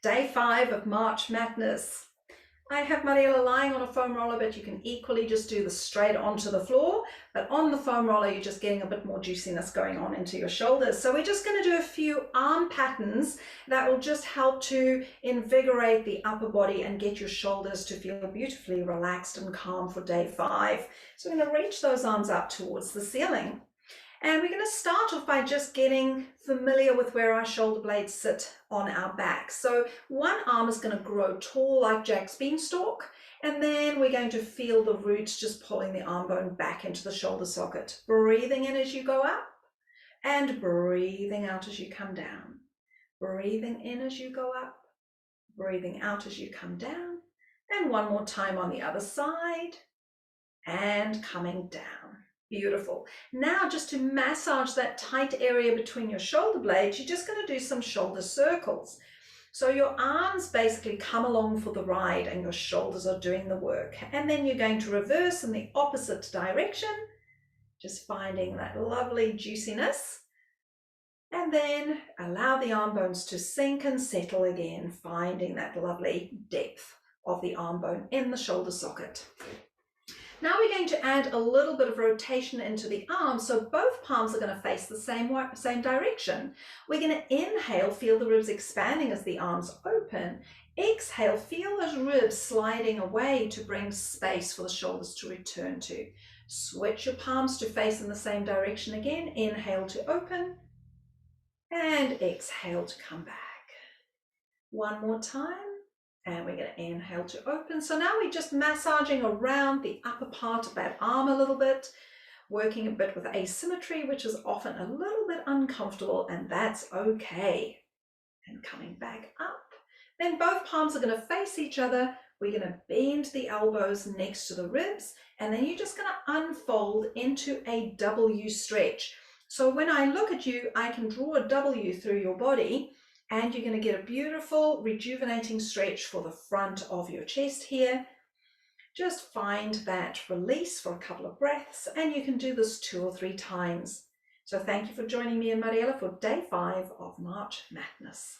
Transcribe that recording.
Day 5 of March Madness. I have Mariela lying on a foam roller, but you can equally just do this straight onto the floor. But on the foam roller, you're just getting a bit more juiciness going on into your shoulders. So we're just going to do a few arm patterns that will just help to invigorate the upper body and get your shoulders to feel beautifully relaxed and calm for day 5. So we're going to reach those arms up towards the ceiling. And we're going to start off by just getting familiar with where our shoulder blades sit on our back. So one arm is going to grow tall like Jack's beanstalk, and then we're going to feel the roots just pulling the arm bone back into the shoulder socket. Breathing in as you go up and breathing out as you come down. Breathing in as you go up, breathing out as you come down. And one more time on the other side and coming down. Beautiful. Now just to massage that tight area between your shoulder blades, you're just going to do some shoulder circles. So your arms basically come along for the ride and your shoulders are doing the work. And then you're going to reverse in the opposite direction, just finding that lovely juiciness. And then allow the arm bones to sink and settle again, finding that lovely depth of the arm bone in the shoulder socket. Now we're going to add a little bit of rotation into the arms, so both palms are going to face the same direction. We're going to inhale, feel the ribs expanding as the arms open. Exhale, feel those ribs sliding away to bring space for the shoulders to return to. Switch your palms to face in the same direction again. Inhale to open and exhale to come back. One more time. And we're going to inhale to open. So now we're just massaging around the upper part of that arm a little bit, working a bit with asymmetry, which is often a little bit uncomfortable, and that's okay. And coming back up. Then both palms are going to face each other. We're going to bend the elbows next to the ribs, and then you're just going to unfold into a W stretch. So when I look at you, I can draw a W through your body, and you're going to get a beautiful rejuvenating stretch for the front of your chest here. Just find that release for a couple of breaths, and you can do this 2 or 3 times. So thank you for joining me and Mariela for day 5 of March Madness.